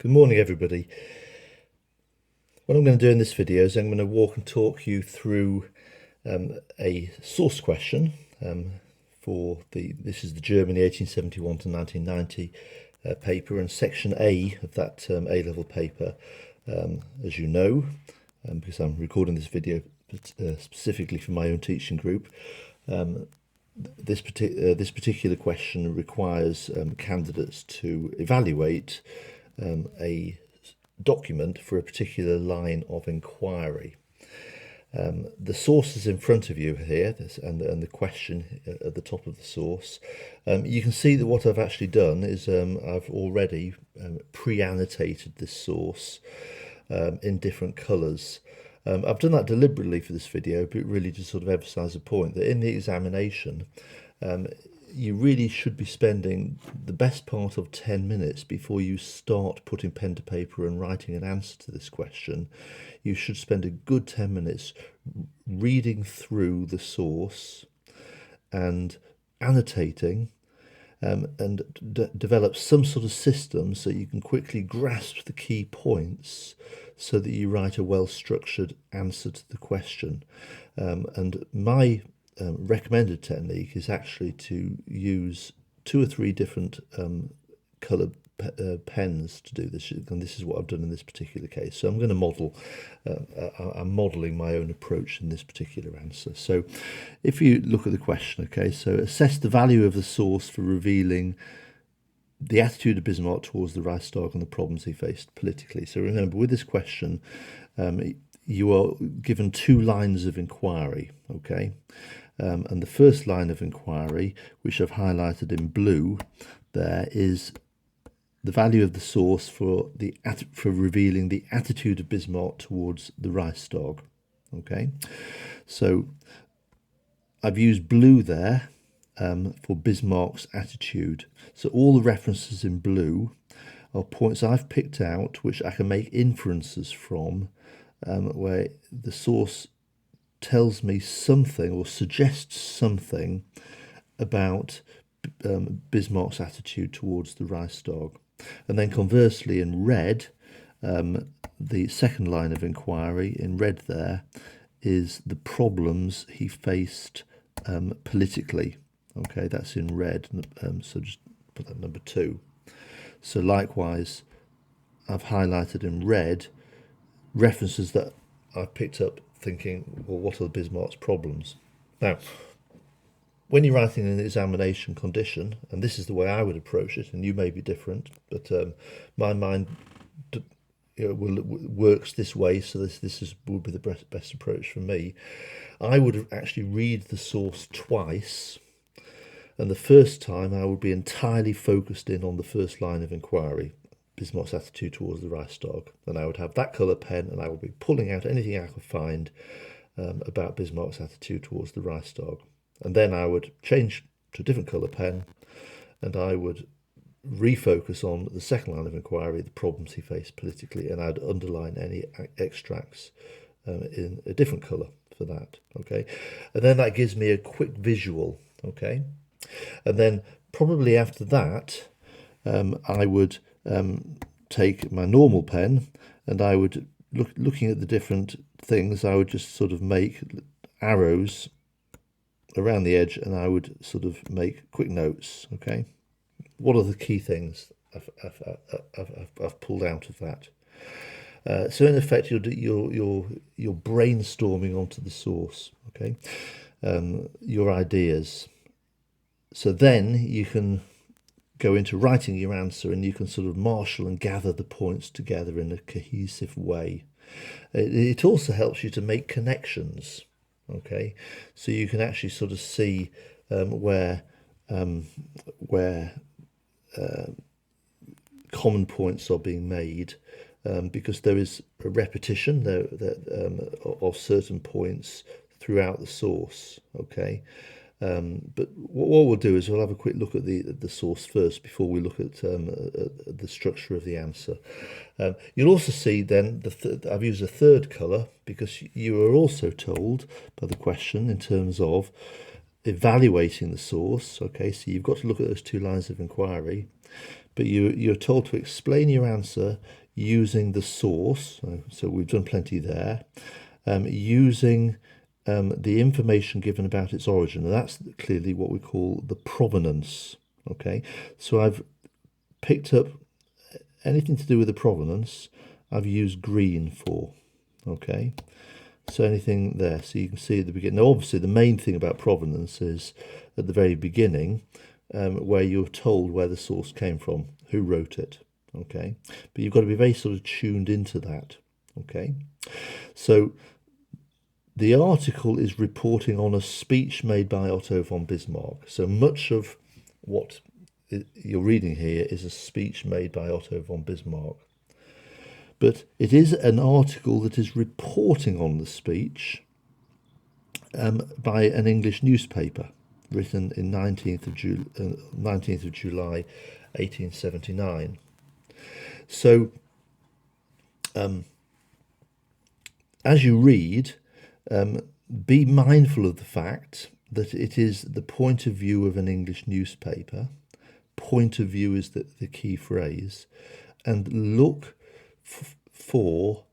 Good morning, everybody. What I'm going to do in this video is I'm going to walk and talk you through a source question this is the Germany 1871 to 1990 paper, and section A of that A-level paper, as you know, because I'm recording this video specifically for my own teaching group. This particular question requires candidates to evaluate a document for a particular line of inquiry. The source is in front of you here, and the question at the top of the source. You can see that what I've actually done is I've already pre-annotated this source in different colours. I've done that deliberately for this video, but really to sort of emphasise the point that in the examination, you really should be spending the best part of 10 minutes before you start putting pen to paper and writing an answer to this question. You should spend a good 10 minutes reading through the source and annotating and develop some sort of system so you can quickly grasp the key points so that you write a well-structured answer to the question. And my recommended technique is actually to use 2 or 3 different colour pens to do this, and this is what I've done in this particular case. So I'm going to model, I'm modelling my own approach in this particular answer. So if you look at the question, okay, so assess the value of the source for revealing the attitude of Bismarck towards the Reichstag and the problems he faced politically. So remember, with this question, you are given 2 lines of inquiry, okay? And the first line of inquiry, which I've highlighted in blue there, is the value of the source for revealing the attitude of Bismarck towards the Reichstag, okay? So I've used blue there for Bismarck's attitude. So all the references in blue are points I've picked out which I can make inferences from, where the source tells me something or suggests something about Bismarck's attitude towards the Reichstag. And then conversely, in red, the second line of inquiry in red there is the problems he faced politically. Okay, that's in red, so just put that number 2. So likewise, I've highlighted in red references that I've picked up thinking, well, what are Bismarck's problems? Now, when you're writing an examination condition, and this is the way I would approach it, and you may be different, but my mind works this way, so this would be the best approach for me. I would actually read the source twice, and the first time I would be entirely focused in on the first line of inquiry, Bismarck's attitude towards the Reichstag, and I would have that colour pen and I would be pulling out anything I could find about Bismarck's attitude towards the Reichstag. And then I would change to a different colour pen and I would refocus on the second line of inquiry, the problems he faced politically, and I'd underline any extracts in a different colour for that, okay? And then that gives me a quick visual, okay? And then probably after that, I would take my normal pen and I would, looking at the different things, I would just sort of make arrows around the edge and I would sort of make quick notes, okay? What are the key things I've pulled out of that? So in effect, you're brainstorming onto the source, okay? Your ideas. So then you can go into writing your answer and you can sort of marshal and gather the points together in a cohesive way. It also helps you to make connections, okay? So you can actually sort of see where common points are being made, because there is a repetition of certain points throughout the source, okay? But what we'll do is we'll have a quick look at the source first before we look at the structure of the answer. You'll also see then I've used a third colour because you are also told by the question in terms of evaluating the source. Okay, so you've got to look at those 2 lines of inquiry. but you're told to explain your answer using the source. So we've done plenty there. Using the information given about its origin. And that's clearly what we call the provenance. Okay, so I've picked up anything to do with the provenance. I've used green for. Okay, so anything there. So you can see at the beginning. Now, obviously, the main thing about provenance is at the very beginning, where you're told where the source came from, who wrote it. Okay, but you've got to be very sort of tuned into that. Okay, so the article is reporting on a speech made by Otto von Bismarck. So much of what you're reading here is a speech made by Otto von Bismarck. But it is an article that is reporting on the speech by an English newspaper, written in 19th of July 1879. So as you read, be mindful of the fact that it is the point of view of an English newspaper. Point of view is the key phrase, and look for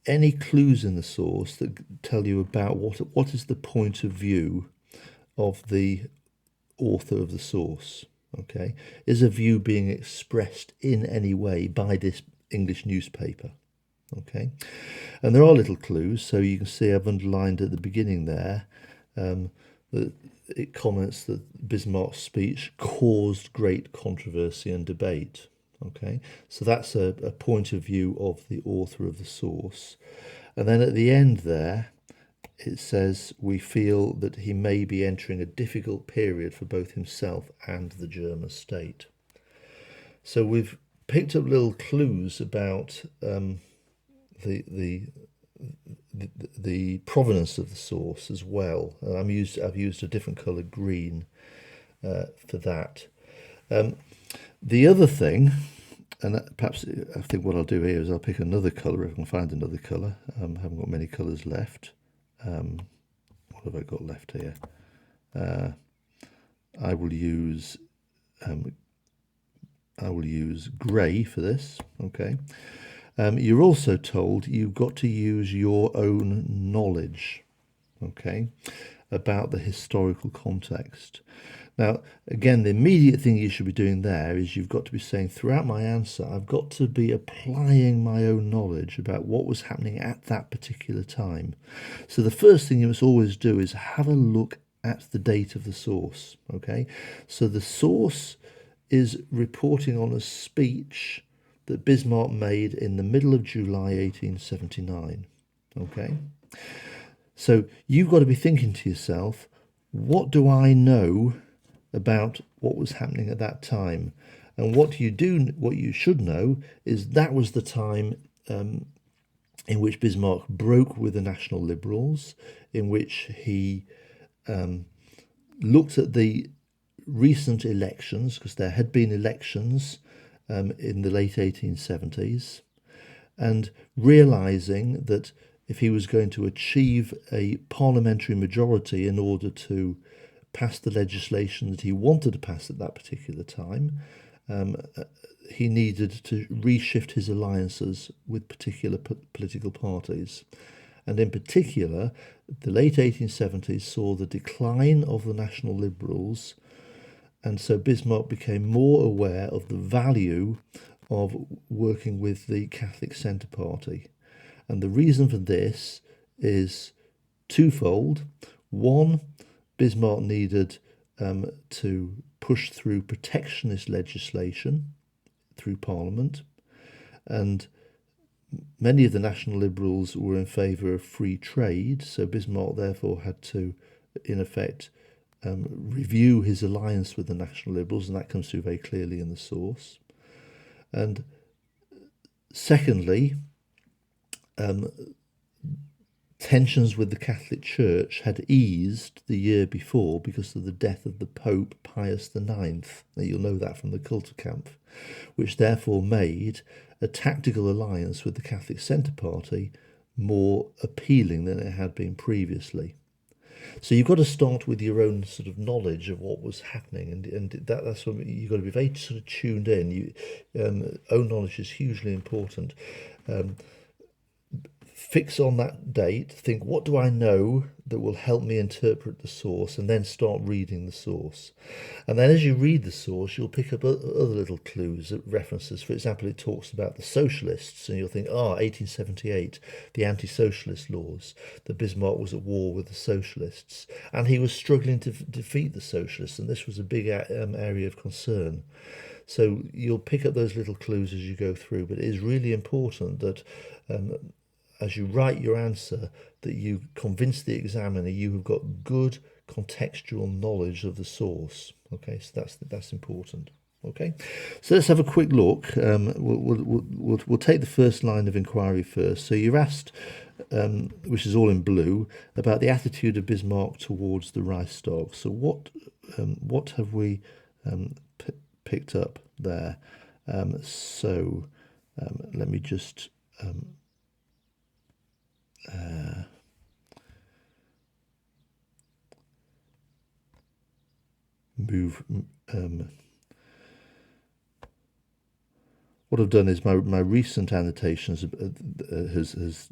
any clues in the source that tell you about what is the point of view of the author of the source. Okay, is a view being expressed in any way by this English newspaper? Okay, and there are little clues. So you can see I've underlined at the beginning there that it comments that Bismarck's speech caused great controversy and debate. Okay, so that's a point of view of the author of the source. And then at the end there, it says, we feel that he may be entering a difficult period for both himself and the German state. So we've picked up little clues about the provenance of the source as well. And I've used a different colour, green, for that. The other thing, and perhaps I think what I'll do here is I'll pick another colour if I can find another colour. I haven't got many colours left. What have I got left here? I will use grey for this. Okay. You're also told you've got to use your own knowledge, okay, about the historical context. Now, again, the immediate thing you should be doing there is you've got to be saying, throughout my answer, I've got to be applying my own knowledge about what was happening at that particular time. So the first thing you must always do is have a look at the date of the source, okay? So the source is reporting on a speech that Bismarck made in the middle of July 1879, okay? So you've got to be thinking to yourself, what do I know about what was happening at that time? And what you should know is that was the time in which Bismarck broke with the National Liberals, in which he looked at the recent elections, because there had been elections in the late 1870s, and realising that if he was going to achieve a parliamentary majority in order to pass the legislation that he wanted to pass at that particular time, he needed to reshift his alliances with particular political parties. And in particular, the late 1870s saw the decline of the National Liberals, and so Bismarck became more aware of the value of working with the Catholic Centre Party. And the reason for this is twofold. One, Bismarck needed to push through protectionist legislation through Parliament, and many of the National Liberals were in favour of free trade, so Bismarck therefore had to, in effect, review his alliance with the National Liberals, and that comes through very clearly in the source. And secondly, tensions with the Catholic Church had eased the year before because of the death of the Pope Pius IX. Now, you'll know that from the Kulturkampf, which therefore made a tactical alliance with the Catholic Centre Party more appealing than it had been previously. So you've got to start with your own sort of knowledge of what was happening, and that's what you've got to be very sort of tuned in. Own knowledge is hugely important. Fix on that date, think, what do I know that will help me interpret the source, and then start reading the source. And then as you read the source, you'll pick up other little clues, references. For example, it talks about the socialists, and you'll think, 1878, the anti-socialist laws, that Bismarck was at war with the socialists, and he was struggling to defeat the socialists, and this was a big area of concern. So you'll pick up those little clues as you go through, but it is really important that as you write your answer, that you convince the examiner you have got good contextual knowledge of the source. Okay, so that's important. Okay, so let's have a quick look. We'll take the first line of inquiry first. So you're asked, which is all in blue, about the attitude of Bismarck towards the Reichstag. So what have we picked up there? Let me just move. What I've done is my recent annotations has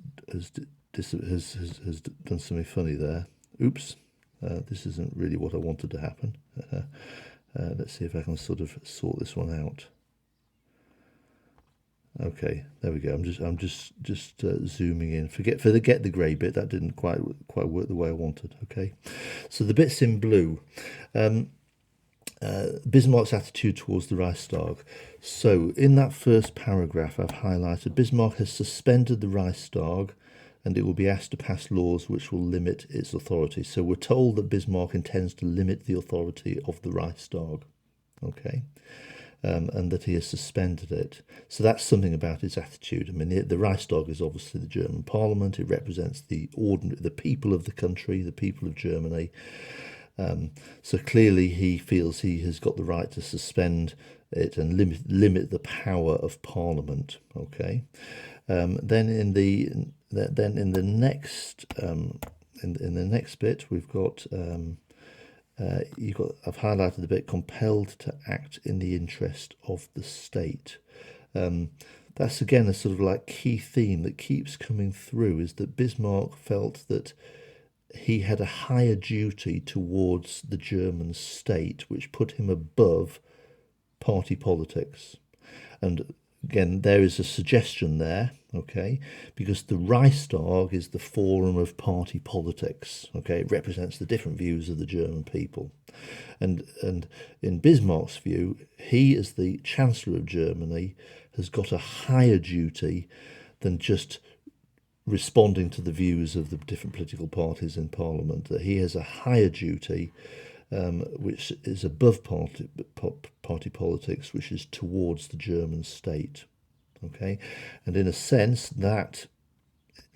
done something funny there. Oops, this isn't really what I wanted to happen. Let's see if I can sort of sort this one out. Okay, there we go. I'm just zooming in. Forget the grey bit. That didn't quite work the way I wanted. Okay, so the bits in blue. Bismarck's attitude towards the Reichstag. So in that first paragraph, I've highlighted Bismarck has suspended the Reichstag, and it will be asked to pass laws which will limit its authority. So we're told that Bismarck intends to limit the authority of the Reichstag. Okay. And that he has suspended it. So that's something about his attitude. I mean, the Reichstag is obviously the German parliament. It represents the people of the country, the people of Germany. So clearly he feels he has got the right to suspend it and limit the power of parliament. Okay. Then in the next bit we've got. I've highlighted the bit compelled to act in the interest of the state. That's again a sort of like key theme that keeps coming through, is that Bismarck felt that he had a higher duty towards the German state, which put him above party politics. And again, there is a suggestion there, okay, because the Reichstag is the forum of party politics, okay, it represents the different views of the German people. And in Bismarck's view, he, as the Chancellor of Germany, has got a higher duty than just responding to the views of the different political parties in Parliament, that he has a higher duty which is above party politics, which is towards the German state. Okay, and in a sense that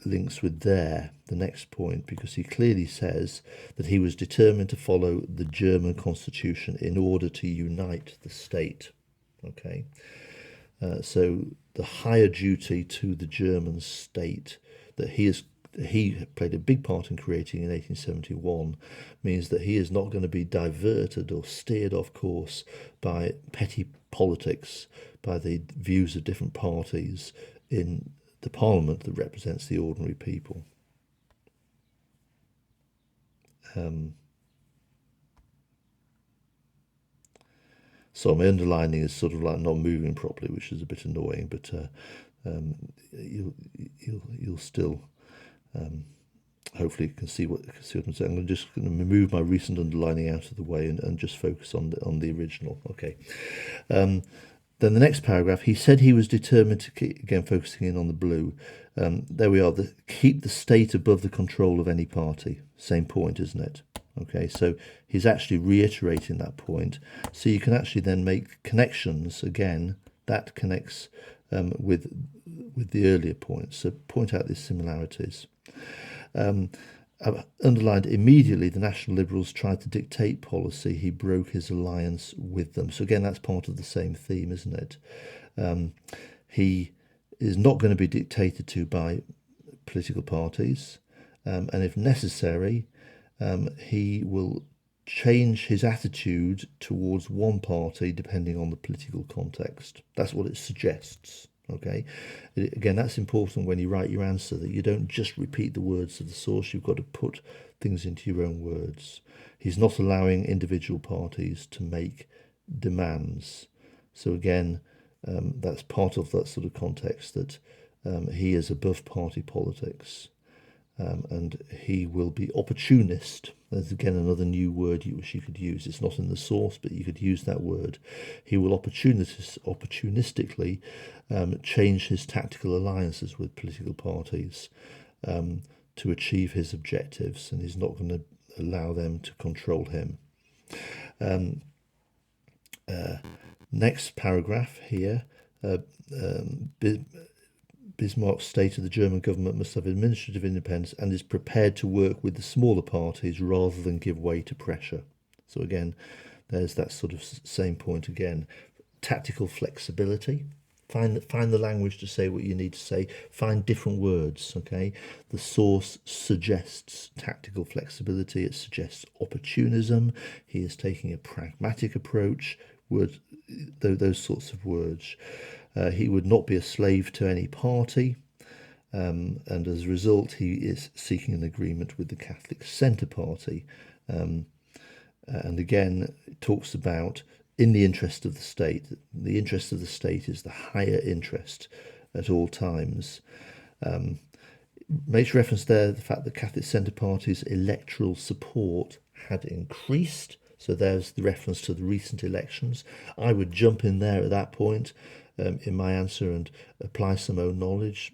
links with the next point, because he clearly says that he was determined to follow the German constitution in order to unite the state. Okay, so the higher duty to the German state that he played a big part in creating in 1871 means that he is not going to be diverted or steered off course by petty politics, by the views of different parties in the parliament that represents the ordinary people. So my underlining is sort of like not moving properly, which is a bit annoying, but you'll still hopefully can see what I'm saying. I'm just going to move my recent underlining out of the way and just focus on the original. Okay. Then the next paragraph, he said he was determined to keep, again focusing in on the blue. There we are. Keep the state above the control of any party. Same point, isn't it? Okay, so he's actually reiterating that point. So you can actually then make connections again. That connects with the earlier points. So point out these similarities. I've underlined immediately the National Liberals tried to dictate policy. He broke his alliance with them. So again, that's part of the same theme, isn't it? He is not going to be dictated to by political parties, and if necessary, he will change his attitude towards one party depending on the political context. That's what it suggests. Okay, again, that's important when you write your answer, that you don't just repeat the words of the source. You've got to put things into your own words. He's not allowing individual parties to make demands. So again, that's part of that sort of context, that he is above party politics. And he will be opportunist. There's again another new word which you could use. It's not in the source, but you could use that word. He will opportunistically change his tactical alliances with political parties to achieve his objectives, and he's not going to allow them to control him. Next paragraph here. Bismarck stated the German government must have administrative independence and is prepared to work with the smaller parties rather than give way to pressure. So again, there's that sort of same point again. Tactical flexibility. Find the language to say what you need to say. Find different words, okay? The source suggests tactical flexibility. It suggests opportunism. He is taking a pragmatic approach. Those sorts of words. He would not be a slave to any party, and as a result he is seeking an agreement with the Catholic Centre Party. And again, it talks about in the interest of the state. The interest of the state is the higher interest at all times. Makes reference there to the fact that Catholic Centre Party's electoral support had increased. So there's the reference to the recent elections. I would jump in there at that point in my answer and apply some own knowledge.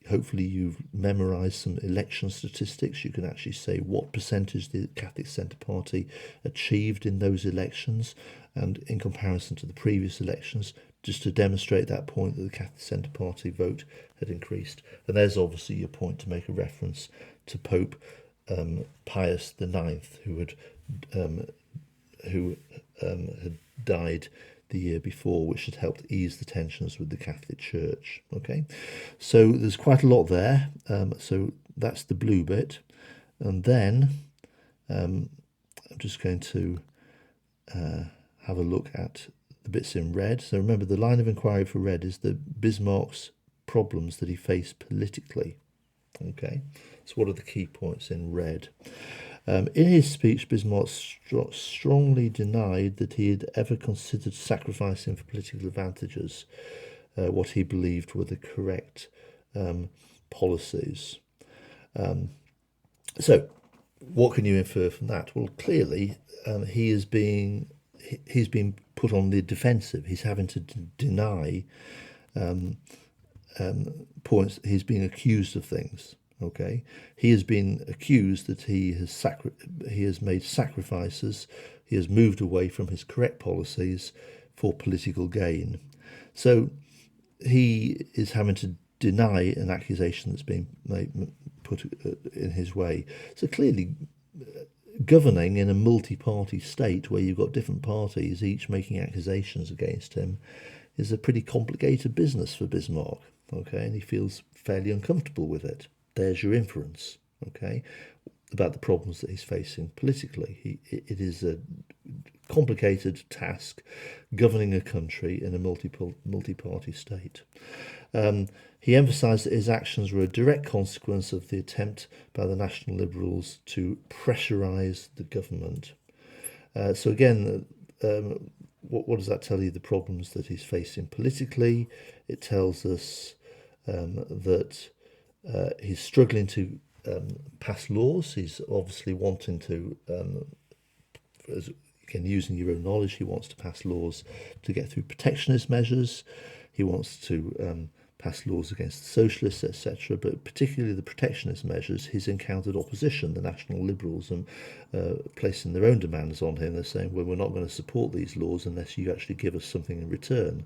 Hopefully you've memorised some election statistics. You can actually say what percentage the Catholic Centre Party achieved in those elections and in comparison to the previous elections, just to demonstrate that point that the Catholic Centre Party vote had increased. And there's obviously your point to make a reference to Pope Pius IX, who had died the year before, which had helped ease the tensions with the Catholic Church. Okay, so there's quite a lot there. So that's the blue bit, and then I'm just going to have a look at the bits in red. So remember, the line of inquiry for red is the Bismarck's problems that he faced politically. Okay, so what are the key points in red? In his speech, Bismarck strongly denied that he had ever considered sacrificing for political advantages what he believed were the correct policies. So, what can you infer from that? Well, clearly, he's been put on the defensive. He's having to deny points. He's being accused of things. Okay, he has been accused that he has made sacrifices. He has moved away from his correct policies for political gain. So he is having to deny an accusation that's been put in his way. So clearly, governing in a multi-party state where you've got different parties each making accusations against him is a pretty complicated business for Bismarck. Okay, and he feels fairly uncomfortable with it. There's your inference, okay, about the problems that he's facing politically. It is a complicated task governing a country in a multi-party state. He emphasised that his actions were a direct consequence of the attempt by the National Liberals to pressurise the government. So again, what does that tell you? The problems that he's facing politically. It tells us that he's struggling to pass laws. He's obviously wanting to, again, using your own knowledge, he wants to pass laws to get through protectionist measures. He wants to pass laws against the socialists, etc. But particularly the protectionist measures, he's encountered opposition. The National Liberals and placing their own demands on him. They're saying, well, we're not going to support these laws unless you actually give us something in return.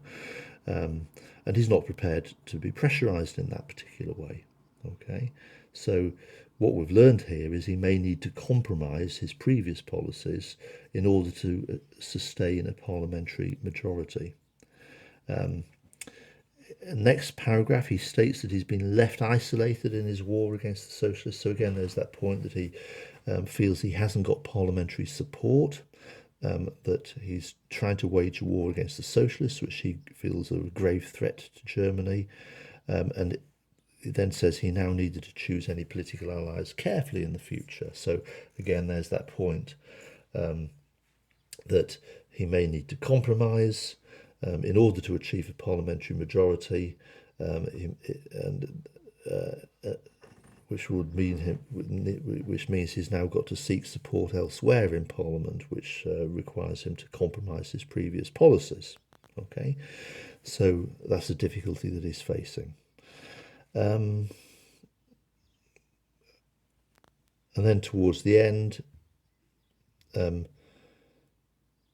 And he's not prepared to be pressurised in that particular way. Okay, so what we've learned here is he may need to compromise his previous policies in order to sustain a parliamentary majority. Next paragraph, he states that he's been left isolated in his war against the socialists. So again, there's that point that he feels he hasn't got parliamentary support, that he's trying to wage a war against the socialists, which he feels are a grave threat to Germany, and it then says he now needed to choose any political allies carefully in the future. So again, there's that point that he may need to compromise in order to achieve a parliamentary majority, which means he's now got to seek support elsewhere in Parliament, which requires him to compromise his previous policies. Okay, so that's a difficulty that he's facing. And then towards the end,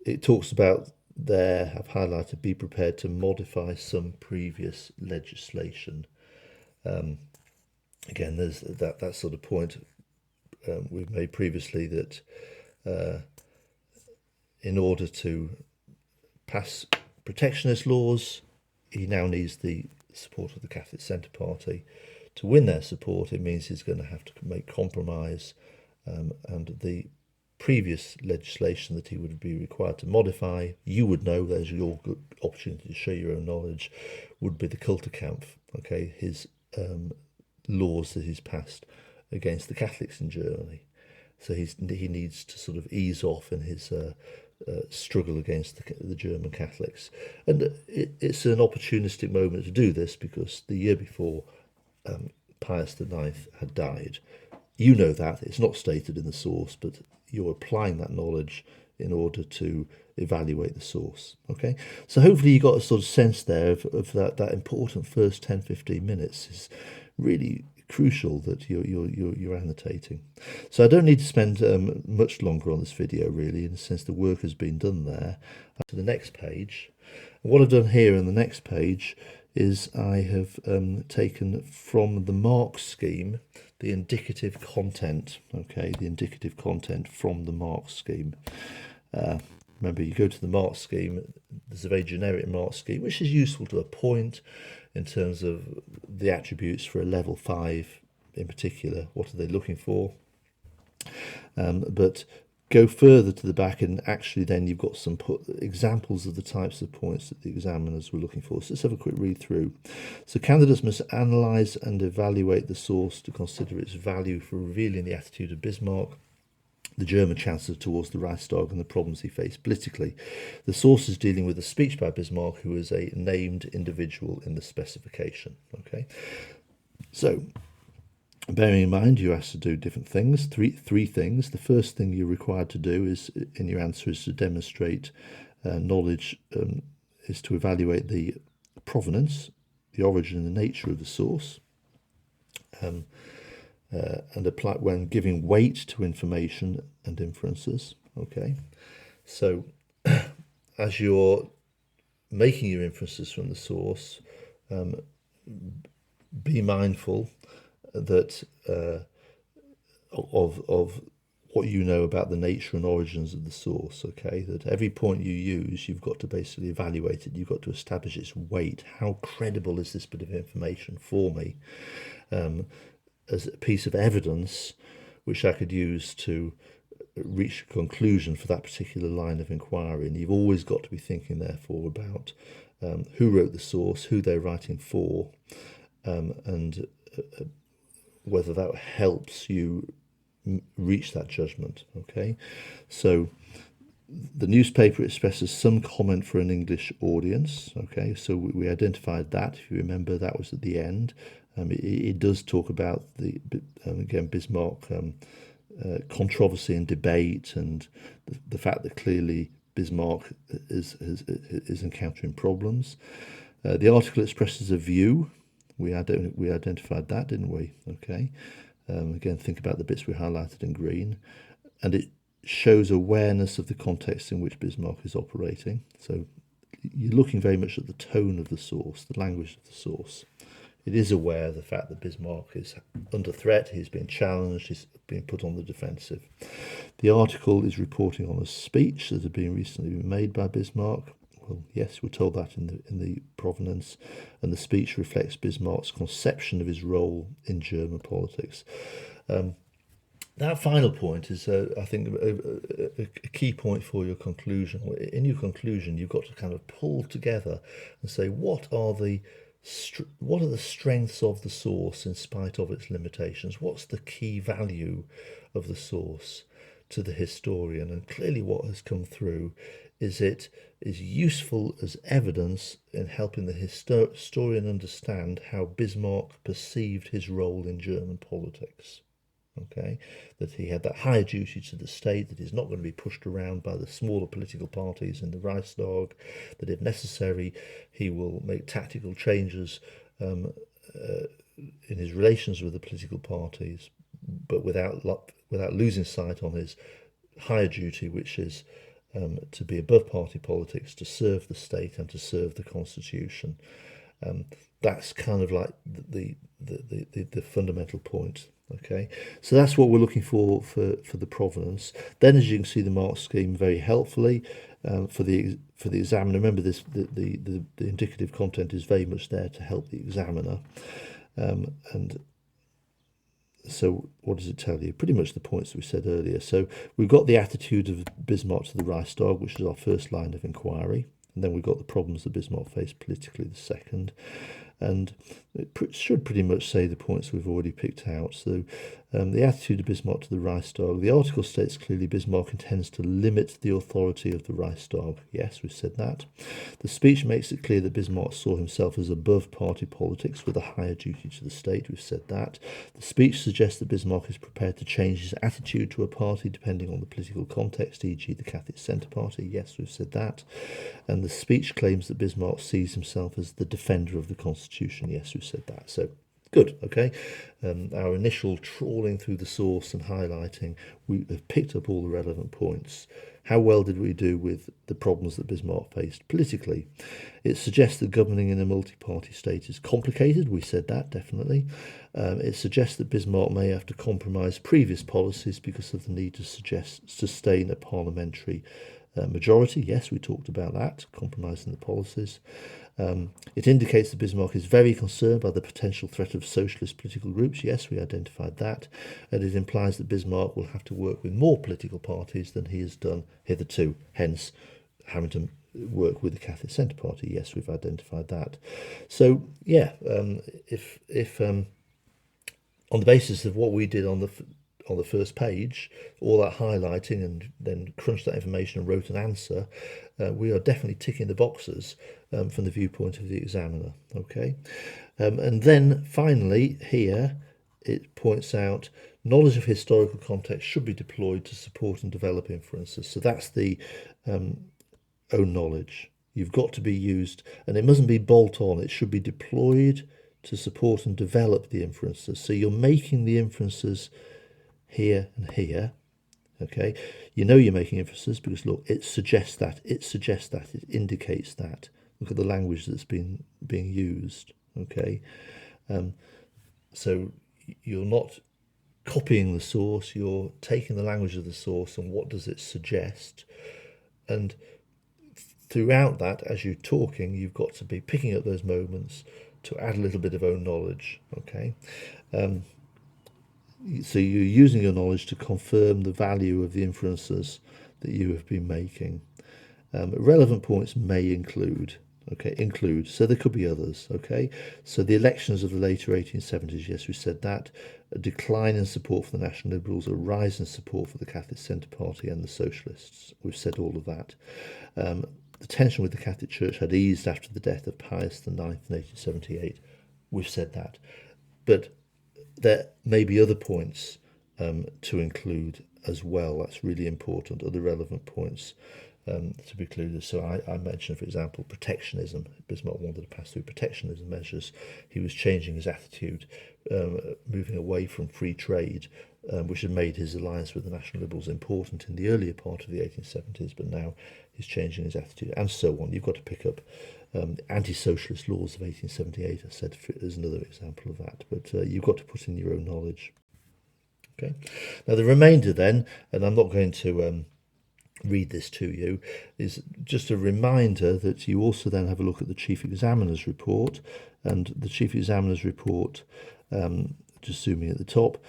it talks about there, I've highlighted, be prepared to modify some previous legislation. Again, there's that sort of point we've made previously, that in order to pass protectionist laws, he now needs the support of the Catholic Centre Party. To win their support, it means he's going to have to make compromise, and the previous legislation that he would be required to modify, you would know, there's your good opportunity to show your own knowledge, would be the Kulturkampf, okay, his laws that he's passed against the Catholics in Germany. So he needs to sort of ease off in his struggle against the German Catholics. And it's an opportunistic moment to do this, because the year before Pius IX had died. You know that, it's not stated in the source, but you're applying that knowledge in order to evaluate the source. Okay, so hopefully you got a sort of sense there of that important first 10-15 minutes is really crucial that you're annotating. So I don't need to spend much longer on this video, really, in the sense the work has been done there. To the next page, and what I've done here in the next page is I have taken from the Mark scheme the indicative content. Okay, the indicative content from the Mark scheme. Remember, you go to the Mark scheme, there's a very generic Mark scheme, which is useful to a point in terms of the attributes for a level 5 in particular. What are they looking for? But go further to the back, and actually then you've got some examples of the types of points that the examiners were looking for. So let's have a quick read through. So candidates must analyse and evaluate the source to consider its value for revealing the attitude of Bismarck, the German Chancellor, towards the Reichstag and the problems he faced politically. The source is dealing with a speech by Bismarck, who is a named individual in the specification. Okay, so bearing in mind you have to do different things, three things. The first thing you're required to do is, in your answer, is to demonstrate knowledge, is to evaluate the provenance, the origin and the nature of the source, and apply when giving weight to information and inferences. Okay, so as you're making your inferences from the source, be mindful that of what you know about the nature and origins of the source. Okay, that every point you use, you've got to basically evaluate it. You've got to establish its weight. How credible is this bit of information for me, as a piece of evidence which I could use to reach a conclusion for that particular line of inquiry. And you've always got to be thinking, therefore, about who wrote the source, who they're writing for, and whether that helps you reach that judgment. Okay, so the newspaper expresses some comment for an English audience. Okay, so we identified that. If you remember, that was at the end. It does talk about again, Bismarck controversy and debate, and the fact that clearly Bismarck is encountering problems. The article expresses a view. We identified that, didn't we? Okay. Again, think about the bits we highlighted in green, and it shows awareness of the context in which Bismarck is operating. So you're looking very much at the tone of the source, the language of the source. It is aware of the fact that Bismarck is under threat, he's been challenged, he's been put on the defensive. The article is reporting on a speech that had been recently made by Bismarck. Well, yes, we're told that in the provenance, and the speech reflects Bismarck's conception of his role in German politics. That final point is, I think, a key point for your conclusion. In your conclusion, you've got to kind of pull together and say, what are the strengths of the source in spite of its limitations? What's the key value of the source to the historian? And clearly, what has come through is it is useful as evidence in helping the historian understand how Bismarck perceived his role in German politics. Okay, that he had that higher duty to the state, that he's not going to be pushed around by the smaller political parties in the Reichstag, that if necessary he will make tactical changes in his relations with the political parties, but without losing sight on his higher duty, which is to be above party politics, to serve the state and to serve the constitution. That's kind of like the fundamental point. Okay, so that's what we're looking for the provenance. Then, as you can see, the mark scheme very helpfully for the examiner. Remember, this the indicative content is very much there to help the examiner. And so what does it tell you? Pretty much the points that we said earlier. So we've got the attitude of Bismarck to the Reichstag, which is our first line of inquiry. And then we've got the problems that Bismarck faced politically, the second. And it should pretty much say the points we've already picked out. So the attitude of Bismarck to the Reichstag. The article states clearly Bismarck intends to limit the authority of the Reichstag. Yes, we've said that. The speech makes it clear that Bismarck saw himself as above party politics with a higher duty to the state. We've said that. The speech suggests that Bismarck is prepared to change his attitude to a party depending on the political context, e.g. the Catholic Centre Party. Yes, we've said that. And the speech claims that Bismarck sees himself as the defender of the Constitution. Yes, we've said that. So good, okay. Our initial trawling through the source and highlighting, we have picked up all the relevant points. How well did we do with the problems that Bismarck faced politically? It suggests that governing in a multi-party state is complicated. We said that, definitely. It suggests that Bismarck may have to compromise previous policies because of the need to sustain a parliamentary majority. Yes, we talked about that, compromising the policies. It indicates that Bismarck is very concerned by the potential threat of socialist political groups. Yes, we identified that. And it implies that Bismarck will have to work with more political parties than he has done hitherto, hence having to work with the Catholic Centre Party. Yes, we've identified that. So, yeah, if on the basis of what we did on the first page, all that highlighting and then crunched that information and wrote an answer, we are definitely ticking the boxes from the viewpoint of the examiner. Okay, and then finally here it points out knowledge of historical context should be deployed to support and develop inferences. So that's the own knowledge. You've got to be used, and it mustn't be bolt on. It should be deployed to support and develop the inferences. So you're making the inferences here and here. Okay, you know you're making inferences because look, it suggests that, it indicates that. Look at the language that's being used. Okay, so you're not copying the source, you're taking the language of the source and what does it suggest, and throughout that, as you're talking, you've got to be picking up those moments to add a little bit of own knowledge. Okay. So you're using your knowledge to confirm the value of the inferences that you have been making. Relevant points may include, so there could be others, okay? So the elections of the later 1870s, yes, we said that. A decline in support for the National Liberals, a rise in support for the Catholic Centre Party and the Socialists. We've said all of that. The tension with the Catholic Church had eased after the death of Pius IX in 1878. We've said that. But there may be other points to include as well. That's really important, other relevant points to be included. So I mentioned, for example, protectionism. Bismarck wanted to pass through protectionism measures. He was changing his attitude, moving away from free trade, which had made his alliance with the National Liberals important in the earlier part of the 1870s, but now he's changing his attitude, and so on. You've got to pick up anti-socialist laws of 1878, I said, as another example of that. But you've got to put in your own knowledge. Okay. Now the remainder then, and I'm not going to read this to you, is just a reminder that you also then have a look at the Chief Examiner's report. And the Chief Examiner's report, just zooming at the top,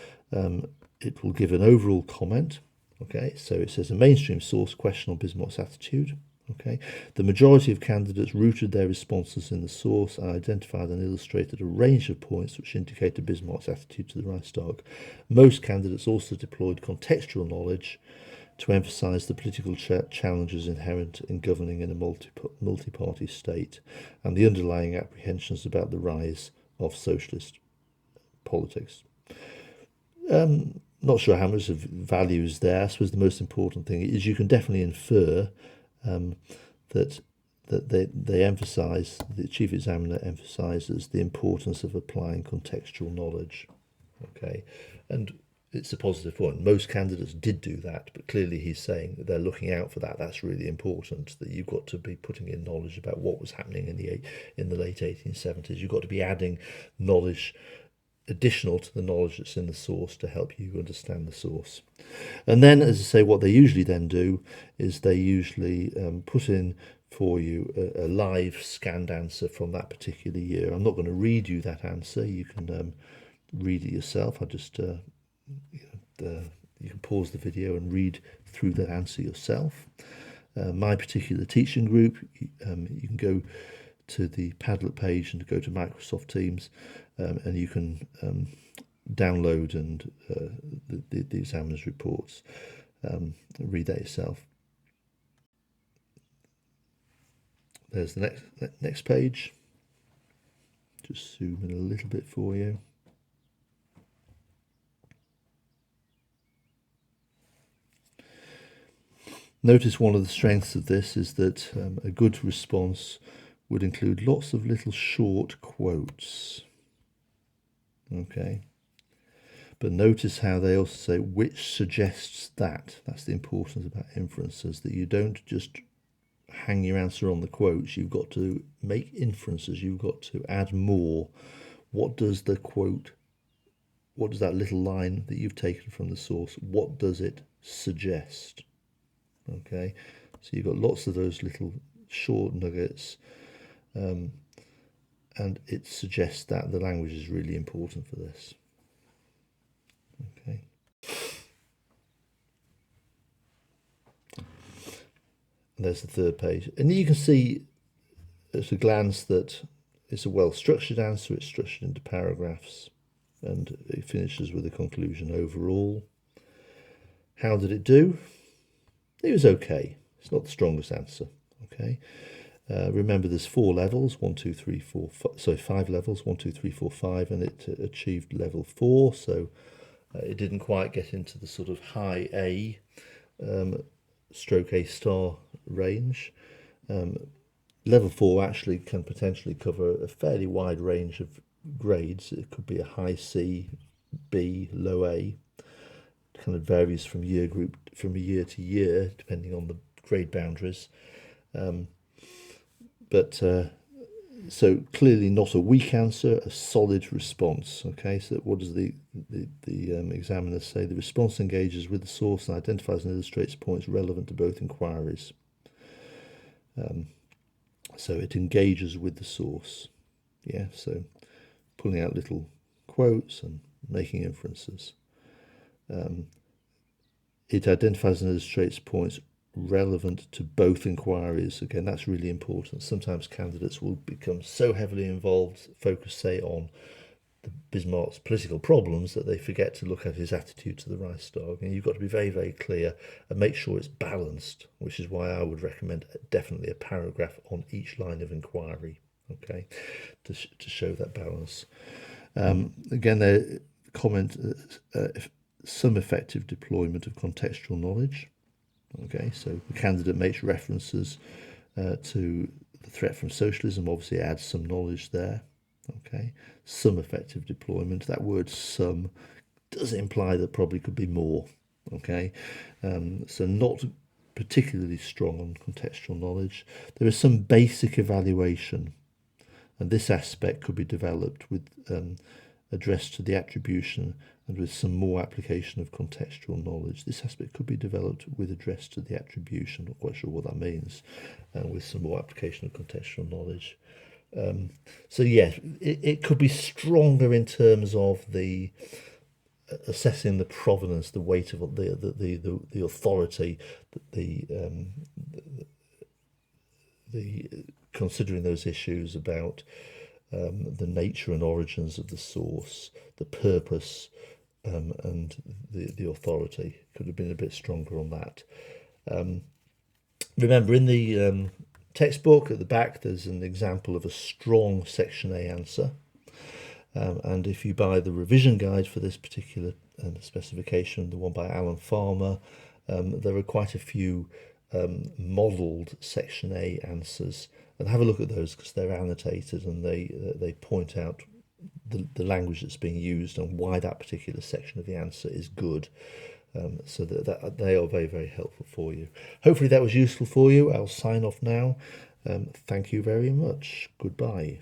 it will give an overall comment. Okay, so it says a mainstream source question on Bismarck's attitude. Okay, the majority of candidates rooted their responses in the source and identified and illustrated a range of points which indicated Bismarck's attitude to the Reichstag. Most candidates also deployed contextual knowledge to emphasise the political challenges inherent in governing in a multi-party state and the underlying apprehensions about the rise of socialist politics. Not sure how much of value is there. I suppose the most important thing is you can definitely infer that they emphasise, the chief examiner emphasises the importance of applying contextual knowledge. Okay, and it's a positive point. Most candidates did do that, but clearly he's saying that they're looking out for that. That's really important, that you've got to be putting in knowledge about what was happening in the late 1870s. You've got to be adding knowledge additional to the knowledge that's in the source to help you understand the source. And then, as I say, what they usually then do is they usually put in for you a live scanned answer from that particular year. I'm not going to read you that answer. You can read it yourself. You can pause the video and read through that answer yourself. My particular teaching group, you can go to the Padlet page and go to Microsoft Teams, and you can download and the examiner's reports, read that yourself. There's the next page. Just zoom in a little bit for you. Notice one of the strengths of this is that a good response would include lots of little short quotes. Okay. But notice how they also say which suggests that. That's the importance about inferences, that you don't just hang your answer on the quotes. You've got to make inferences. You've got to add more. What does the quote, what does that little line that you've taken from the source, what does it suggest? Okay, so you've got lots of those little short nuggets, and it suggests that the language is really important for this. Okay. And there's the third page, and you can see at a glance that it's a well-structured answer. It's structured into paragraphs, and it finishes with a conclusion overall. How did it do? It was okay. It's not the strongest answer. Okay. Remember, there's 4 levels, 1, 2, 3, 4, 5, sorry, 5 levels, 1, 2, 3, 4, 5, and it achieved level 4. So it didn't quite get into the sort of high A stroke A star range. Level 4 actually can potentially cover a fairly wide range of grades. It could be a high C, B, low A. It kind of varies from year to year, depending on the grade boundaries. So clearly not a weak answer, a solid response. Okay, so what does the examiner say? The response engages with the source and identifies and illustrates points relevant to both inquiries. So it engages with the source. Yeah, so pulling out little quotes and making inferences. It identifies and illustrates points relevant to both inquiries. Again, that's really important. Sometimes candidates will become so heavily involved, focused, say, on Bismarck's political problems, that they forget to look at his attitude to the Reichstag. And you've got to be very, very clear and make sure it's balanced, which is why I would recommend definitely a paragraph on each line of inquiry, okay, to show that balance. Again, they comment some effective deployment of contextual knowledge. Okay, so the candidate makes references to the threat from socialism, obviously adds some knowledge there. Okay, some effective deployment. That word some does imply that probably could be more. Okay, so not particularly strong on contextual knowledge. There is some basic evaluation, and this aspect could be developed with addressed to the attribution and with some more application of contextual knowledge. This aspect could be developed with address to the attribution. Not quite sure what that means, with some more application of contextual knowledge. So yeah, it could be stronger in terms of the assessing the provenance, the weight of the authority, the considering those issues about the nature and origins of the source, the purpose, and the authority. Could have been a bit stronger on that. Remember, in the textbook at the back, there's an example of a strong Section A answer. And if you buy the revision guide for this particular specification, the one by Alan Farmer, there are quite a few modelled Section A answers. And have a look at those because they're annotated and they point out the language that's being used and why that particular section of the answer is good. So that they are very, very helpful for you. Hopefully that was useful for you. I'll sign off now. Thank you very much. Goodbye.